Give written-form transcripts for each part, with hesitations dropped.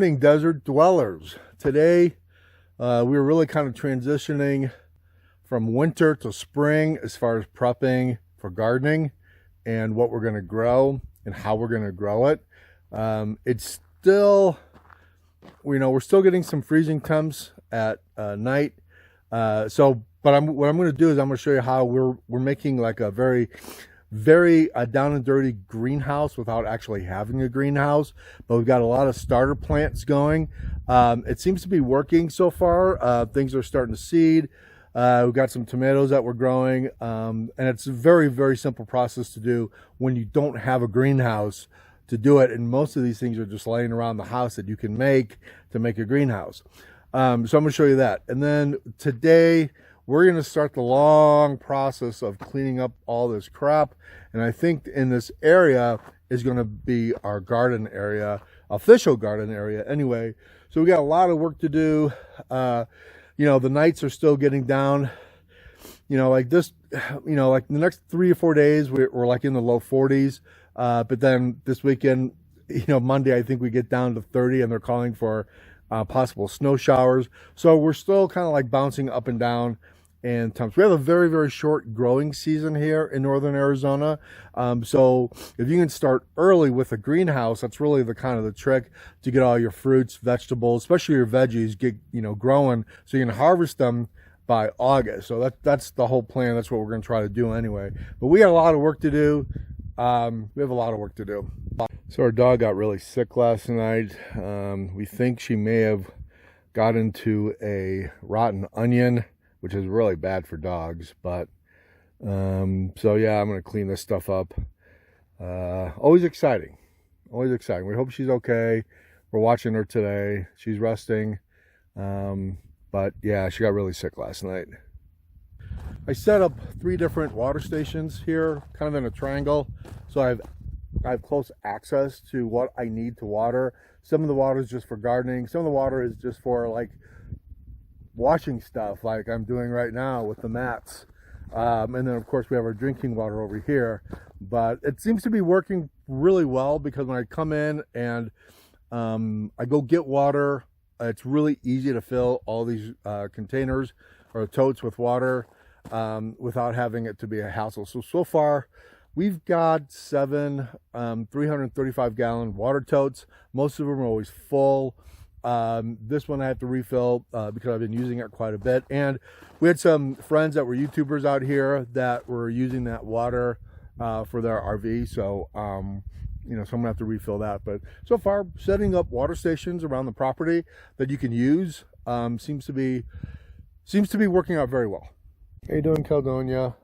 morning, desert dwellers. Today, we're really kind of transitioning from winter to spring as far as prepping for gardening and what we're going to grow and how we're going to grow it. It's still, we're still getting some freezing temps at night. But what I'm going to do is I'm going to show you how we're making like a very down and dirty greenhouse without actually having a greenhouse. But we've got a lot of starter plants going. It seems to be working so far. Things are starting to seed. We've got some tomatoes that we're growing, and it's a very, very simple process to do when you don't have a greenhouse to do it. And most of these things are just laying around the house that you can make to make a greenhouse. So I'm going to show you that. And then today we're going to start the long process of cleaning up all this crap. And I think in this area is going to be our garden area, official garden area anyway. So we got a lot of work to do. The nights are still getting down, like this, like the next 3 or 4 days, we're like in the low 40s. But then this weekend, Monday, I think we get down to 30 and they're calling for possible snow showers. So we're still kind of like bouncing up and down in temps. We have a very, very short growing season here in northern Arizona. So if you can start early with a greenhouse, that's really the kind of the trick to get all your fruits, vegetables, especially your veggies, get growing so you can harvest them by August. So that's the whole plan. That's what we're going to try to do anyway. But we got a lot of work to do. We have a lot of work to do. So our dog got really sick last night. We think she may have got into a rotten onion, which is really bad for dogs. But so yeah, I'm going to clean this stuff up. Always exciting. Always exciting. We hope she's okay. We're watching her today. She's resting. But yeah, she got really sick last night. I set up 3 different water stations here, kind of in a triangle. So I have close access to what I need to water. Some of the water is just for gardening. Some of the water is just for like washing stuff like I'm doing right now with the mats. And then of course we have our drinking water over here. But it seems to be working really well because when I come in and I go get water, it's really easy to fill all these containers or totes with water without having it to be a hassle. So far we've got 7 335 gallon water totes. Most of them are always full. This one I have to refill because I've been using it quite a bit. And we had some friends that were YouTubers out here that were using that water for their RV. So, so I'm gonna have to refill that. But so far, setting up water stations around the property that you can use seems to be working out very well. How you doing, Caldonia?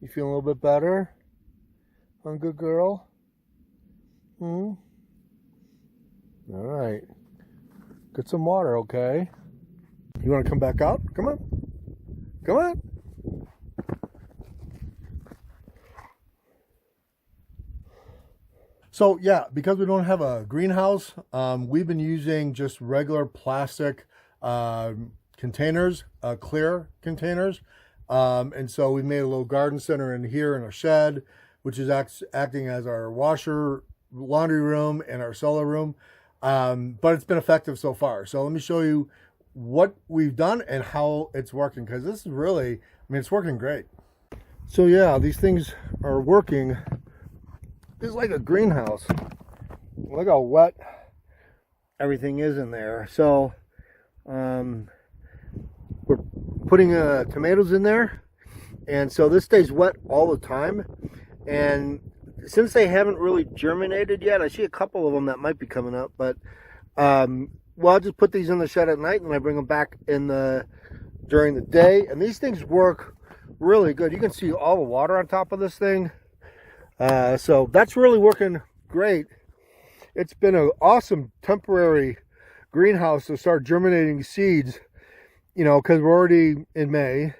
You feeling a little bit better? I'm a good girl? All right. Get some water, okay? You want to come back out? Come on. Come on. So yeah, because we don't have a greenhouse, we've been using just regular plastic containers, clear containers. And so we made a little garden center in here in a shed, which is acting as our washer, laundry room, and our cellar room. But it's been effective so far. So let me show you what we've done and how it's working, because this is really, it's working great. So yeah, these things are working. It's like a greenhouse. Look how wet everything is in there. So we're putting tomatoes in there, and so this stays wet all the time. And since they haven't really germinated yet, I see a couple of them that might be coming up, but well, I'll just put these in the shed at night and then I bring them back during the day. And these things work really good. You can see all the water on top of this thing. So that's really working great. It's been an awesome temporary greenhouse to start germinating seeds, because we're already in May.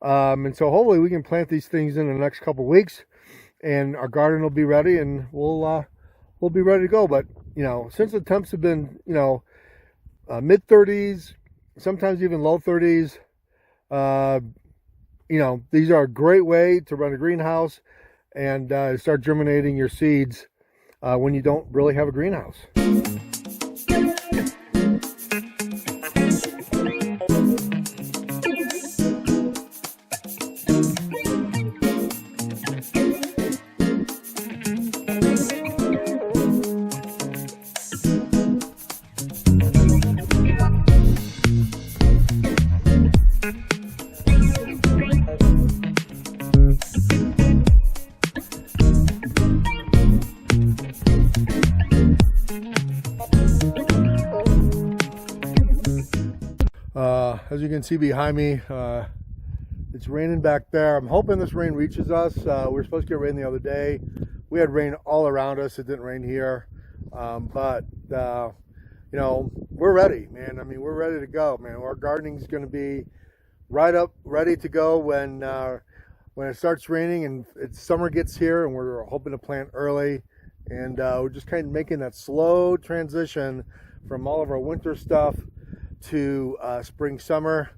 And so hopefully we can plant these things in the next couple weeks and our garden will be ready and we'll be ready to go. But, since the temps have been, mid 30s, sometimes even low 30s, these are a great way to run a greenhouse and start germinating your seeds when you don't really have a greenhouse. As you can see behind me, it's raining back there. I'm hoping this rain reaches us. We were supposed to get rain the other day. We had rain all around us. It didn't rain here. But you know, we're ready, man. I mean, we're ready to go, man. Our gardening's going to be right up, ready to go when it starts raining and summer gets here, and we're hoping to plant early. And we're just kind of making that slow transition from all of our winter stuff to spring, summer,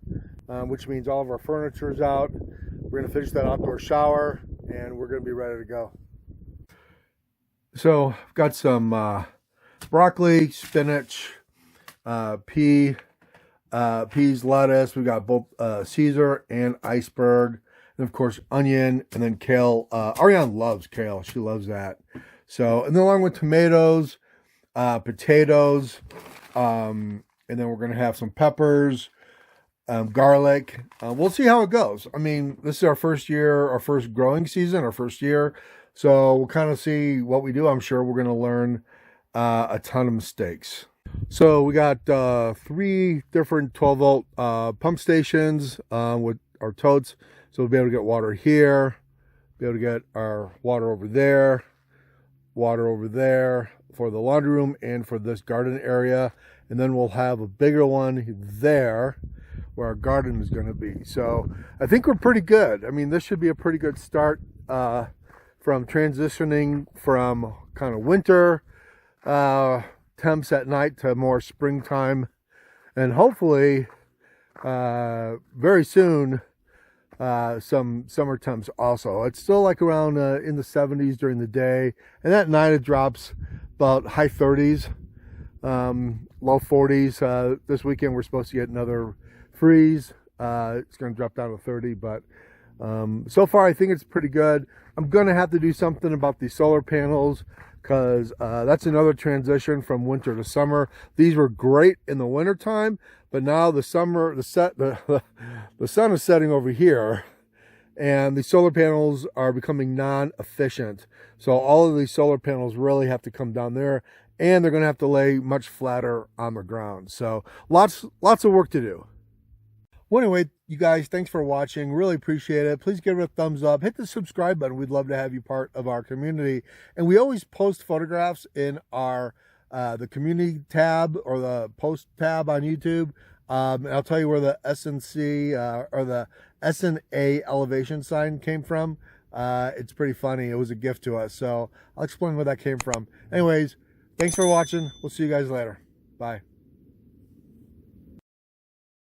which means all of our furniture is out. We're going to finish that outdoor shower, and we're going to be ready to go. So I've got some broccoli, spinach, peas, lettuce. We've got both Caesar and iceberg, and of course onion, and then kale. Ariane loves kale. She loves that. So, and then along with tomatoes, potatoes, and then we're going to have some peppers, garlic. We'll see how it goes. I mean, this is our first year, our first growing season, our first year. So we'll kind of see what we do. I'm sure we're going to learn a ton of mistakes. So we got 3 different 12-volt pump stations with our totes. So we'll be able to get water here, be able to get our water over there for the laundry room and for this garden area. And then we'll have a bigger one there where our garden is going to be. So I think we're pretty good. I mean, this should be a pretty good start from transitioning from kind of winter temps at night to more springtime, and hopefully very soon some summer temps also. It's still like around in the 70s during the day, and at night it drops about high 30s, low 40s. This weekend we're supposed to get another freeze. It's going to drop down to 30, but so far I think it's pretty good. I'm going to have to do something about these solar panels, because that's another transition from winter to summer. These were great in the winter time, but now the summer, the sun is setting over here, and the solar panels are becoming non-efficient. So all of these solar panels really have to come down there, and they're going to have to lay much flatter on the ground. So lots of work to do. Well, anyway, you guys, thanks for watching. Really appreciate it. Please give it a thumbs up. Hit the subscribe button. We'd love to have you part of our community. And we always post photographs in our the community tab or the post tab on YouTube. And I'll tell you where the SNC or the SNA elevation sign came from. It's pretty funny. It was a gift to us. So I'll explain where that came from. Anyways, thanks for watching. We'll see you guys later. Bye.